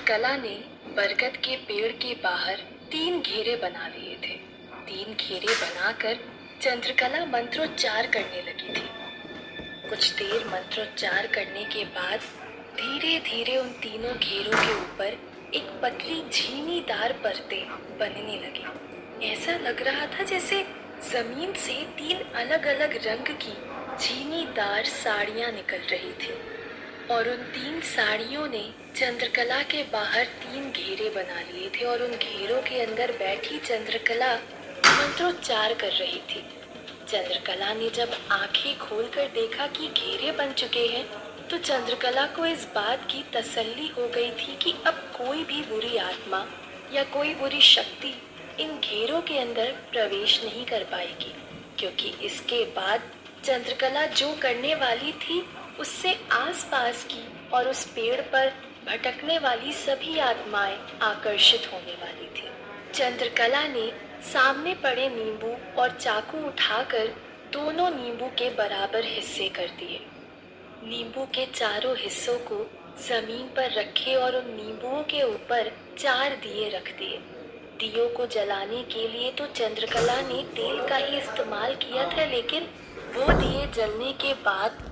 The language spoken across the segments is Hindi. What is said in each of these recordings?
चंद्रकला ने बरगद के पेड़ के बाहर 3 घेरे बना लिए थे। 3 घेरे बनाकर चंद्रकला मंत्रोच्चार करने लगी थी। कुछ देर मंत्रोच्चार करने के बाद धीरे धीरे उन तीनों घेरों के ऊपर एक पतली झीनीदार परतें बनने लगी। ऐसा लग रहा था जैसे जमीन से 3 अलग अलग रंग की झीनीदार साड़ियां निकल रही थी और उन 3 साड़ियों ने चंद्रकला के बाहर 3 घेरे बना लिए थे और उन घेरों के अंदर बैठी चंद्रकला मंत्रोच्चार कर रही थी। चंद्रकला ने जब आंखें खोलकर देखा कि घेरे बन चुके हैं तो चंद्रकला को इस बात की तसल्ली हो गई थी कि अब कोई भी बुरी आत्मा या कोई बुरी शक्ति इन घेरों के अंदर प्रवेश नहीं कर पाएगी, क्योंकि इसके बाद चंद्रकला जो करने वाली थी उससे आसपास की और उस पेड़ पर भटकने वाली सभी आत्माएं आकर्षित होने वाली थी। चंद्रकला ने सामने पड़े नींबू और चाकू उठाकर दोनों नींबू के बराबर हिस्से कर दिए। नींबू के चारों हिस्सों को जमीन पर रखे और उन नींबुओं के ऊपर 4 दिए रख दिए। दियों को जलाने के लिए तो चंद्रकला ने तेल का ही इस्तेमाल किया था, लेकिन वो दिए जलने के बाद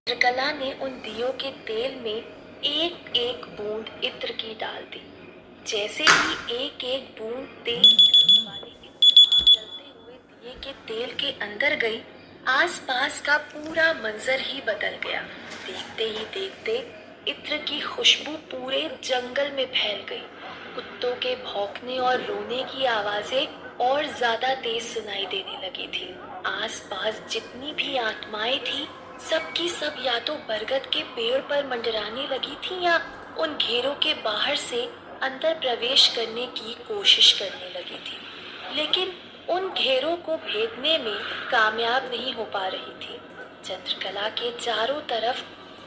चंद्रकला ने उन दियों के तेल में एक एक बूंद इत्र की डाल दी। जैसे ही एक एक बूंद तेल वाले इत्र की जलते हुए दिए के तेल के अंदर गई, आसपास का पूरा मंजर ही बदल गया। देखते ही देखते इत्र की खुशबू पूरे जंगल में फैल गई। कुत्तों के भौंकने और रोने की आवाजें और ज्यादा तेज सुनाई देने लगी थी। आसपास जितनी भी आत्माएं थी सबकी सब या तो बरगद के पेड़ पर मंडराने लगी थी या उन घेरों के बाहर से अंदर प्रवेश करने की कोशिश करने लगी थी, लेकिन उन घेरों को भेदने में कामयाब नहीं हो पा रही थी। चंद्रकला के चारों तरफ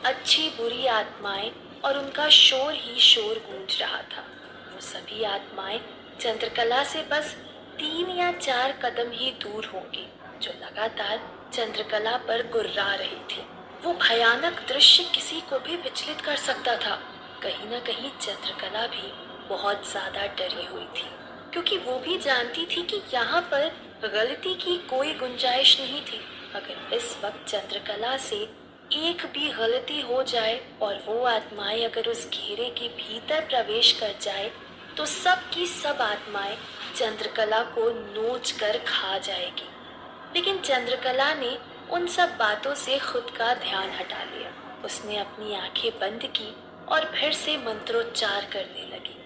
अच्छी बुरी आत्माएं और उनका शोर ही शोर गूंज रहा था। वो सभी आत्माएं चंद्रकला से बस 3 या 4 कदम ही दूर होंगी, जो लगातार चंद्रकला पर गुर्रा रही थी। वो भयानक दृश्य किसी को भी विचलित कर सकता था। कहीं न कहीं चंद्रकला भी बहुत ज्यादा डरी हुई थी, क्योंकि वो भी जानती थी कि यहाँ पर गलती की कोई गुंजाइश नहीं थी। अगर इस वक्त चंद्रकला से एक भी गलती हो जाए और वो आत्माएं अगर उस घेरे के भीतर प्रवेश कर जाए तो सब की सब आत्माएं चंद्रकला को नोच कर खा जाएगी। लेकिन चंद्रकला ने उन सब बातों से खुद का ध्यान हटा लिया। उसने अपनी आंखें बंद की और फिर से मंत्रोच्चार करने लगी।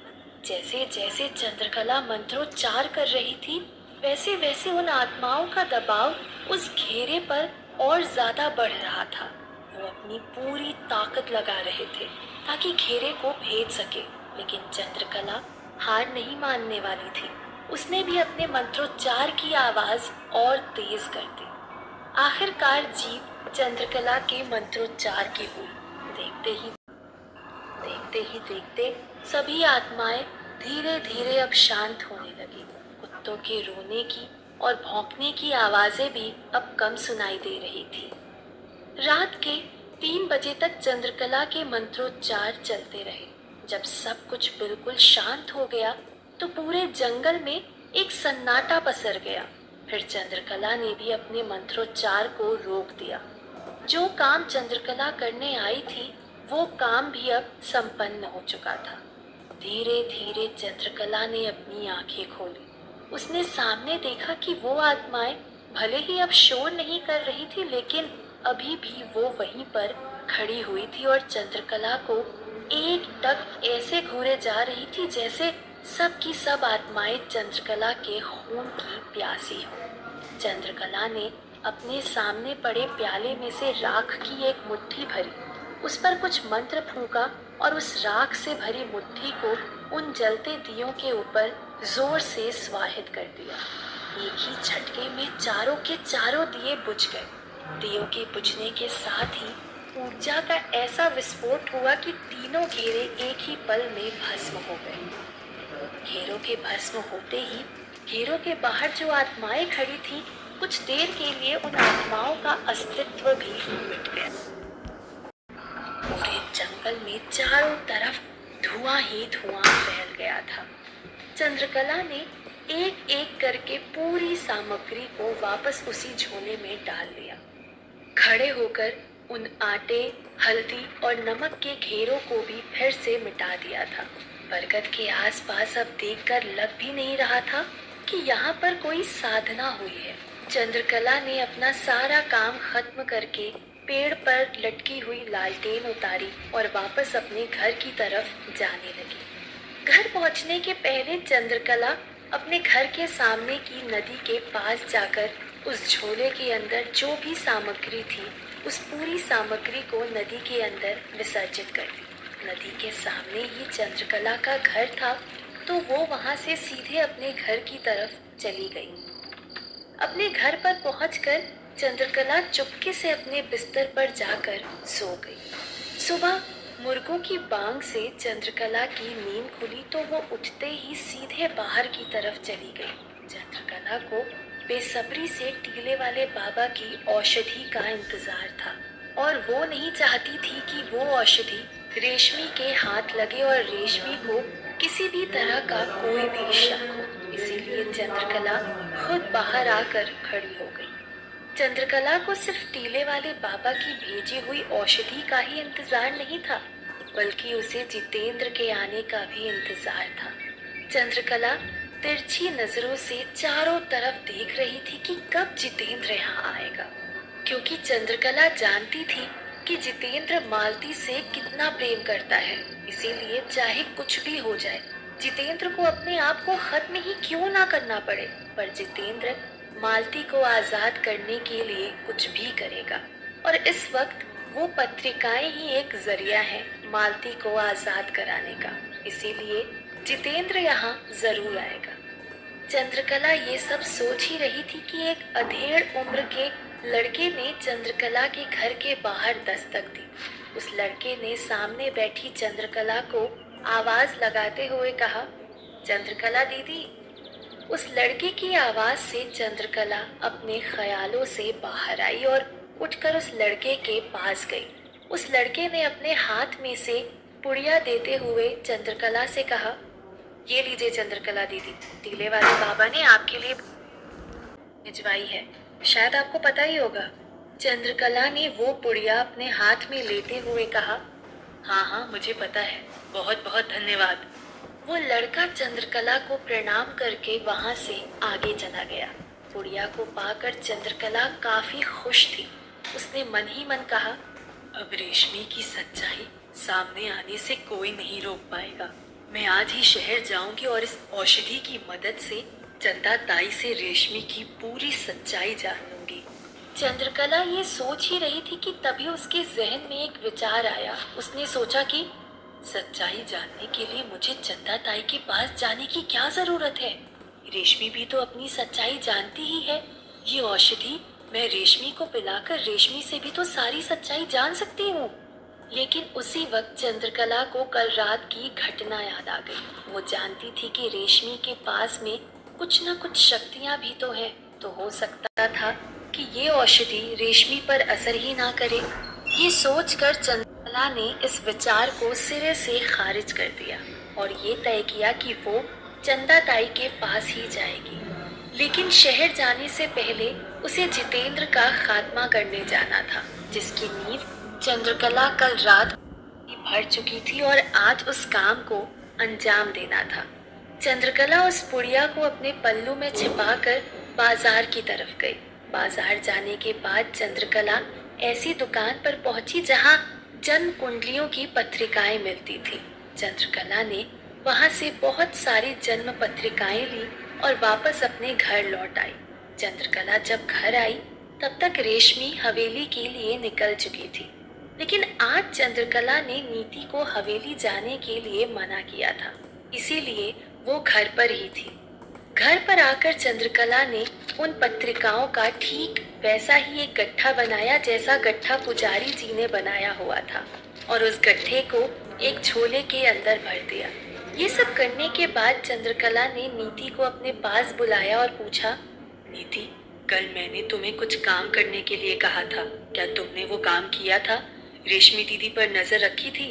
जैसे जैसे चंद्रकला मंत्रोच्चार कर रही थी वैसे वैसे उन आत्माओं का दबाव उस घेरे पर और ज्यादा बढ़ रहा था। वो अपनी पूरी ताकत लगा रहे थे ताकि घेरे को भेद सके, लेकिन चंद्रकला हार नहीं मानने वाली थी। उसने भी अपने मंत्रोच्चार की आवाज और तेज कर दी। आखिरकार जीत चंद्रकला के मंत्रोच्चार की हुई। देखते सभी आत्माएं धीरे धीरे अब शांत होने लगी। कुत्तों के रोने की और भौंकने की आवाजें भी अब कम सुनाई दे रही थी। रात के 3 बजे तक चंद्रकला के मंत्रोच्चार चलते रहे। जब सब कुछ बिल्कुल शांत हो गया तो पूरे जंगल में एक सन्नाटा पसर गया। फिर चंद्रकला ने भी अपने मंत्रोच्चार को रोक दिया। जो काम चंद्रकला करने आई थी वो काम भी अब संपन्न हो चुका था। धीरे धीरे चंद्रकला ने अपनी आंखें खोली। उसने सामने देखा कि वो आत्माएं भले ही अब शोर नहीं कर रही थी, लेकिन अभी भी वो वहीं पर खड़ी हुई थी और चंद्रकला को एक टक ऐसे घूरे जा रही थी जैसे सब की सब आत्माएं चंद्रकला के खून की प्यासी हो। चंद्रकला ने अपने सामने पड़े प्याले में से राख की एक मुट्ठी भरी, उस पर कुछ मंत्र फूंका और उस राख से भरी मुट्ठी को उन जलते दियों के ऊपर जोर से स्वाहित कर दिया। एक ही झटके में चारों के चारों दिए बुझ गए। दियों के बुझने के साथ ही ऊर्जा का ऐसा विस्फोट हुआ कि तीनों घेरे एक ही पल में भस्म हो गए। घेरों के भस्म होते ही घेरों के बाहर जो आत्माएं खड़ी थीं, कुछ देर के लिए उन आत्माओं का अस्तित्व भी मिट गया। पूरे जंगल में चारों तरफ धुआं ही धुआं फैल गया था। चंद्रकला ने एक एक करके पूरी सामग्री को वापस उसी झोले में डाल लिया। खड़े होकर उन आटे, हल्दी और नमक के घेरों को भी फिर से मिटा दिया था। बरगद के आसपास अब देखकर लग भी नहीं रहा था कि यहाँ पर कोई साधना हुई है। चंद्रकला ने अपना सारा काम खत्म करके पेड़ पर लटकी हुई लालटेन उतारी और वापस अपने घर की तरफ जाने लगी। घर पहुंचने के पहले चंद्रकला अपने घर के सामने की नदी के पास जाकर उस झोले के अंदर जो भी सामग्री थी उस पूरी सामग्री को नदी के अंदर विसर्जित कर दी। नदी के सामने ही चंद्रकला का घर था, तो वो वहां से सीधे अपने घर की तरफ चली गई। अपने घर पर पहुंचकर चंद्रकला चुपके से अपने बिस्तर पर जाकर सो गई। सुबह मुर्गों की बांग से चंद्रकला की नींद खुली तो वो उठते ही सीधे बाहर की तरफ चली गई। चंद्रकला को बेसब्री से टीले वाले बाबा की औषधि का इंतजार था और वो नहीं चाहती थी कि वो औषधि रेशमी के हाथ लगे और रेशमी को किसी भी तरह का कोई भी शक हो। इसीलिए चंद्रकला खुद बाहर आकर खड़ी हो गई। चंद्रकला को सिर्फ टीले वाले बाबा की भेजी हुई औषधि का ही इंतजार नहीं था, बल्कि उसे जितेंद्र के आने का भी इंतजार था। चंद्रकला तिरछी नजरों से चारों तरफ देख रही थी कि कब जितेंद्र यहाँ आएगा, क्योंकि चंद्रकला जानती थी कि जितेंद्र मालती से कितना प्रेम करता है। इसीलिए चाहे कुछ भी हो जाए, जितेंद्र को अपने आप को खत्म ही क्यों ना करना पड़े, पर जितेंद्र मालती को आजाद करने के लिए कुछ भी करेगा। और इस वक्त वो पत्रिकाएं ही एक जरिया है मालती को आजाद कराने का। इसीलिए जितेंद्र यहाँ जरूर आएगा। चंद्रकला ये सब सोच ही रही थी कि एक अधेड़ उम्र के लड़के ने चंद्रकला के घर के बाहर दस्तक दी। उस लड़के ने सामने बैठी चंद्रकला को आवाज लगाते हुए कहा, चंद्रकला दीदी। उस लड़के की आवाज से चंद्रकला अपने ख्यालों से बाहर आई और उठकर उस लड़के के पास गई। उस लड़के ने अपने हाथ में से पुड़िया देते हुए चंद्रकला से कहा, ये लीजिए चंद्रकला दीदी, टीले वाले बाबा ने आपके लिए भिजवाई है, शायद आपको पता ही होगा। चंद्रकला ने वो पुड़िया अपने हाथ में लेते हुए कहा, हाँ हाँ मुझे पता है, बहुत बहुत धन्यवाद। वो लड़का चंद्रकला को प्रणाम करके वहां से आगे चला गया। पुड़िया को पाकर चंद्रकला काफी खुश थी। उसने मन ही मन कहा, अब रेशमी की सच्चाई सामने आने से कोई नहीं रोक पाएगा। मैं आज ही शहर जाऊंगी और इस औषधि की मदद से चंदा ताई से रेशमी की पूरी सच्चाई जान लूंगी। चंद्रकला ये सोच ही रही थी कि तभी उसके जहन में एक विचार आया। उसने सोचा कि सच्चाई जानने के लिए मुझे चंदा ताई के पास जाने की क्या जरूरत है, रेशमी भी तो अपनी सच्चाई जानती ही है। ये औषधि मैं रेशमी को पिलाकर रेशमी से भी तो सारी सच्चाई जान सकती हूँ। लेकिन उसी वक्त चंद्रकला को कल रात की घटना याद आ गई। वो जानती थी कि रेशमी के पास में कुछ न कुछ शक्तियाँ भी तो है, तो हो सकता था कि ये औषधि रेशमी पर असर ही ना करे। ये सोचकर चंद्रकला ने इस विचार को सिरे से खारिज कर दिया और ये तय किया कि वो चंदा ताई के पास ही जाएगी। लेकिन शहर जाने से पहले उसे जितेंद्र का खात्मा करने जाना था, जिसकी नींव चंद्रकला कल रात भर चुकी थी और आज उस काम को अंजाम देना था। चंद्रकला उस पुड़िया को अपने पल्लू में छिपाकर बाजार की तरफ गई। बाजार जाने के बाद चंद्रकला ऐसी दुकान पर पहुंची जहां जन्म कुंडलियों की पत्रिकाएं मिलती थी। चंद्रकला ने वहां से बहुत सारी जन्म पत्रिकाएं ली और वापस अपने घर लौट आई। चंद्रकला जब घर आई तब तक रेशमी हवेली के लिए निकल चुकी थी, लेकिन आज चंद्रकला ने नीति को हवेली जाने के लिए मना किया था, इसीलिए वो घर पर ही थी। घर पर आकर चंद्रकला ने उन पत्रिकाओं का ठीक वैसा ही एक गट्ठा बनाया जैसा गट्ठा पुजारी जी ने बनाया हुआ था और उस गट्ठे को एक झोले के अंदर भर दिया। ये सब करने के बाद चंद्रकला ने नीति को अपने पास बुलाया और पूछा, नीति, कल मैंने तुम्हें कुछ काम करने के लिए कहा था, क्या तुमने वो काम किया था? रेशमी दीदी पर नजर रखी थी?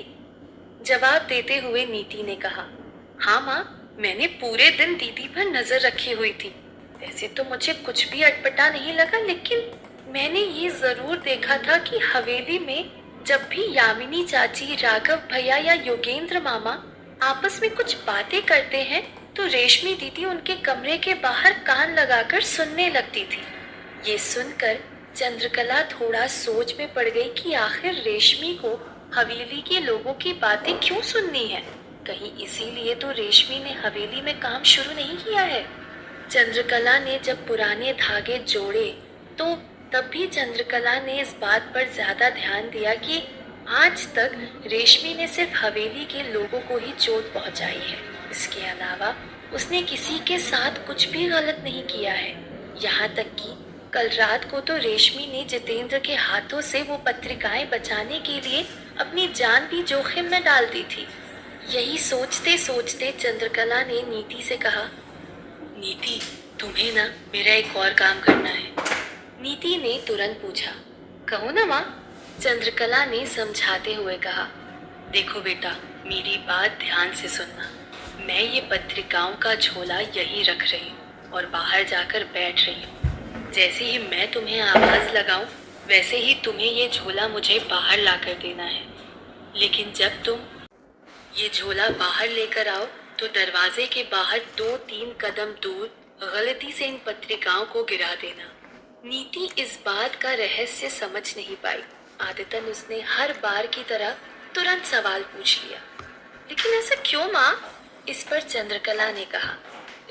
जवाब देते हुए नीति ने कहा, हाँ माँ, मैंने पूरे दिन दीदी पर नजर रखी हुई थी। वैसे तो मुझे कुछ भी अटपटा नहीं लगा, लेकिन मैंने ये जरूर देखा था कि हवेली में जब भी यामिनी चाची, राघव भैया या योगेंद्र मामा आपस में कुछ बातें करते हैं तो रेशमी दीदी उनके कमरे के बाहर कान लगाकर सुनने लगती थी। ये सुनकर चंद्रकला थोड़ा सोच में पड़ गई कि आखिर रेशमी को हवेली के लोगों की बातें क्यों सुननी है। कहीं इसीलिए तो रेशमी ने हवेली में काम शुरू नहीं किया है। चंद्रकला ने जब पुराने धागे जोड़े तो तब भी चंद्रकला ने इस बात पर ज्यादा ध्यान दिया कि आज तक रेशमी ने सिर्फ हवेली के लोगों को ही चोट पहुंचाई है। इसके अलावा उसने किसी के साथ कुछ भी गलत नहीं किया है। यहाँ तक कि कल रात को तो रेशमी ने जितेंद्र के हाथों से वो पत्रिकाएं बचाने के लिए अपनी जान भी जोखिम में डाल दी थी। यही सोचते सोचते चंद्रकला ने नीति से कहा, नीति, तुम्हें ना मेरा एक और काम करना है। नीति ने तुरंत पूछा, कहो ना माँ। चंद्रकला ने समझाते हुए कहा, देखो बेटा, मेरी बात ध्यान से सुनना। मैं ये पत्रिकाओं का झोला यहीं रख रही हूँ और बाहर जाकर बैठ रही हूँ। जैसे ही मैं तुम्हें आवाज लगाऊं, वैसे ही तुम्हें ये झोला मुझे बाहर लाकर देना है। लेकिन जब तुम ये झोला बाहर लेकर आओ तो दरवाजे के बाहर 2-3 कदम दूर गलती से इन पत्रिकाओं को गिरा देना। नीति इस बात का रहस्य समझ नहीं पाई। आदतन उसने हर बार की तरह तुरंत सवाल पूछ लिया, लेकिन ऐसा क्यों माँ? इस पर चंद्रकला ने कहा,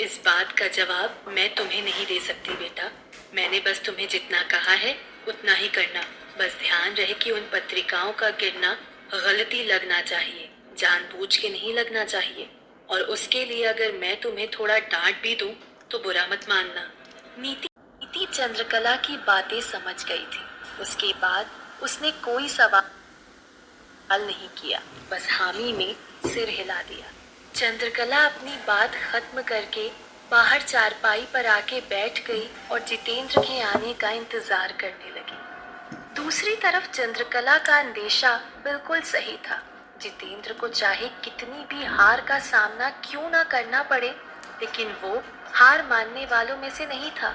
इस बात का जवाब मैं तुम्हें नहीं दे सकती बेटा। मैंने बस तुम्हें जितना कहा है उतना ही करना। बस ध्यान रहे कि उन पत्रिकाओं का गिरना गलती लगना चाहिए, जानबूझ के नहीं लगना चाहिए। और उसके लिए अगर मैं तुम्हें थोड़ा डांट भी दूं तो बुरा मत मानना। नीति चंद्रकला की बातें समझ गई थी। उसके बाद उसने कोई सवाल नहीं किया, बस हामी में सिर हिला दिया। चंद्रकला अपनी बात खत्म करके बाहर चारपाई पर आके बैठ गई और जितेंद्र के आने का इंतजार करने लगी। दूसरी तरफ चंद्रकला का अंदेशा बिल्कुल सही था। जितेंद्र को चाहे कितनी भी हार का सामना क्यों ना करना पड़े, लेकिन वो हार मानने वालों में से नहीं था।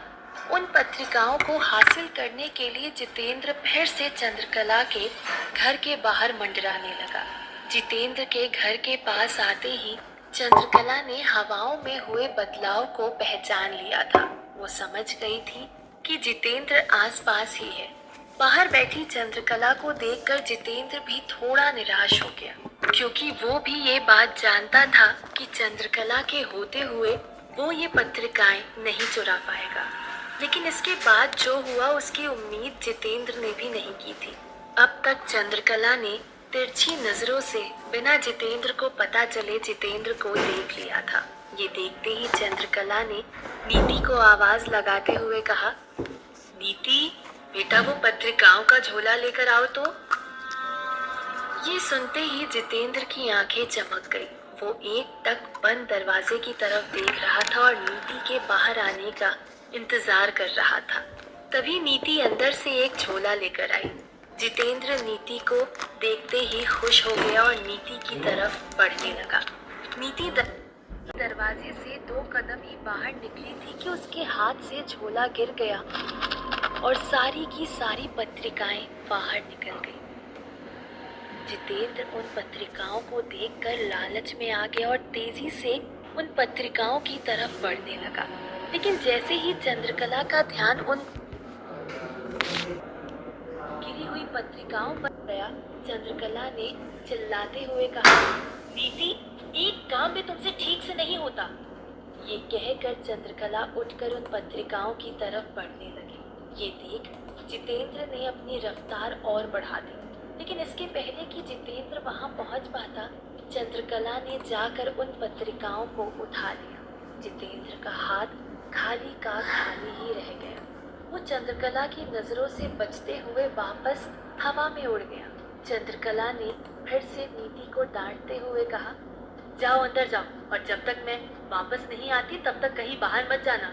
उन पत्रिकाओं को हासिल करने के लिए जितेंद्र फिर से चंद्रकला के घर के बाहर मंडराने लगा। जितेंद्र के घर के पास आते ही चंद्रकला ने हवाओं में हुए बदलाव को पहचान लिया था। वो समझ गई थी कि जितेंद्र आसपास ही है। बाहर बैठी चंद्रकला को देखकर जितेंद्र भी थोड़ा निराश हो गया, क्योंकि वो भी ये बात जानता था कि चंद्रकला के होते हुए वो ये पत्रिकाएं नहीं चुरा पाएगा। लेकिन इसके बाद जो हुआ उसकी उम्मीद जितेंद्र ने भी नहीं की थी। अब तक चंद्रकला ने तिरछी नजरों से बिना जितेंद्र को पता चले जितेंद्र को देख लिया था। ये देखते ही चंद्रकला ने नीति को आवाज लगाते हुए कहा, नीति बेटा, वो पत्रिकाओं का झोला लेकर आओ तो। ये सुनते ही जितेंद्र की आंखें चमक गई। वो एक टक बंद दरवाजे की तरफ देख रहा था और नीति के बाहर आने का इंतजार कर रहा था। तभी नीति अंदर से एक झोला लेकर आई। जितेंद्र नीति को देखते ही खुश हो गया और नीति की तरफ बढ़ने लगा। नीति दरवाजे से 2 कदम ही बाहर निकली थी कि उसके हाथ से झोला गिर गया और सारी की सारी पत्रिकाएं बाहर निकल गई। जितेंद्र उन पत्रिकाओं को देखकर लालच में आ गया और तेजी से उन पत्रिकाओं की तरफ बढ़ने लगा। लेकिन जैसे ही चंद्रकला का ध्यान उन गिरी हुई पत्रिकाओं पर गया, चंद्रकला ने चिल्लाते हुए कहा, नीति, एक काम भी तुमसे ठीक से नहीं होता। ये कहकर चंद्रकला उठकर उन पत्रिकाओं की तरफ बढ़ने लगी। ये देख जितेंद्र ने अपनी रफ्तार और बढ़ा दी, लेकिन इसके पहले कि जितेंद्र वहां पहुंच पाता, चंद्रकला ने जाकर उन पत्रिकाओं को उठा लिया। जितेंद्र का हाथ खाली का खाली ही रह गया। वो चंद्रकला की नजरों से बचते हुए वापस हवा में उड़ गया। चंद्रकला ने फिर से नीति को डांटते हुए कहा, जाओ अंदर जाओ और जब तक मैं वापस नहीं आती तब तक कहीं बाहर मत जाना।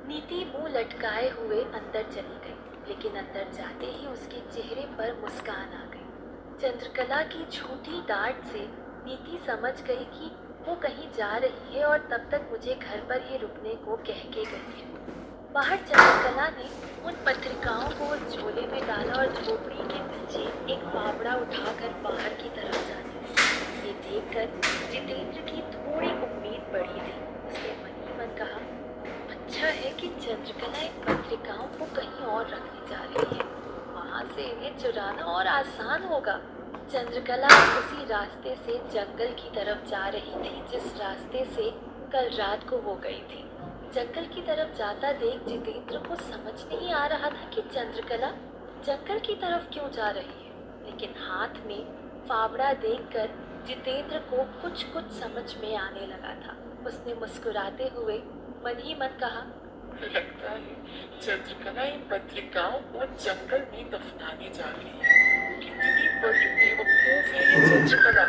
नीति मुंह लटकाए हुए अंदर चली गई, लेकिन अंदर जाते ही उसके चेहरे पर मुस्कान आ गई। चंद्रकला की झूठी डांट से नीति समझ गई कि वो कहीं जा रही है और तब तक मुझे घर पर ही रुकने को कह के गई है। बाहर चंद्रकला ने उन पत्रिकाओं को उस झोले में डाला और झोपड़ी के पीछे एक फावड़ा उठाकर बाहर की तरफ जाने लगी। ये देखकर जितेंद्र की थोड़ी उम्मीद बढ़ी थी। उसने मन ही मन कहा, अच्छा है कि चंद्रकला इन पत्रिकाओं को कहीं और रखने जा रही है, वहां से इन्हें चुराना और आसान होगा। चंद्रकला उसी रास्ते से जंगल की तरफ जा रही थी जिस रास्ते से कल रात को वो गई थी। जंगल की तरफ जाता देख जितेंद्र को समझ नहीं आ रहा था कि चंद्रकला जंगल की तरफ क्यों जा रही है, लेकिन हाथ में फावड़ा देखकर जितेंद्र को कुछ कुछ समझ में आने लगा था। उसने मुस्कुराते हुए मन ही मन कहा, लगता है चंद्रकला इन पत्रिकाओं को जंगल में दफनाने जा रही है। कितनी बड़ी बेवकूफ है ये चंद्रकला।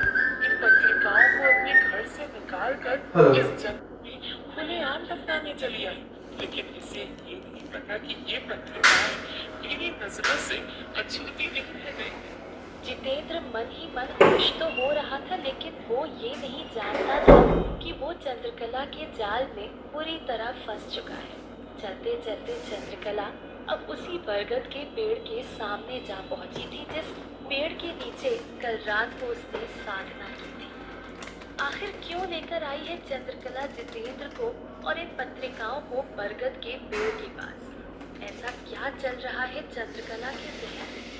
इन पत्रिकाओं को अपने घर से निकाल कर इस जंगल में खुलेआम दफनाने चली आई, लेकिन इसे ये नहीं पता कि ये पत्रिकाएं मेरी नजरों से अछूती नहीं रह गई। जितेंद्र मन ही मन खुश तो हो रहा था, लेकिन वो ये नहीं जानता था कि वो चंद्रकला के जाल में पूरी तरह फंस चुका है। चलते चलते चंद्रकला अब उसी बरगद के पेड़ के सामने जा पहुंची थी जिस पेड़ के नीचे कल रात को उसने साधना की थी। आखिर क्यों लेकर आई है चंद्रकला जितेंद्र को और इन पत्रिकाओं को बरगद के पेड़ के पास? ऐसा क्या चल रहा है चंद्रकला के जहन में?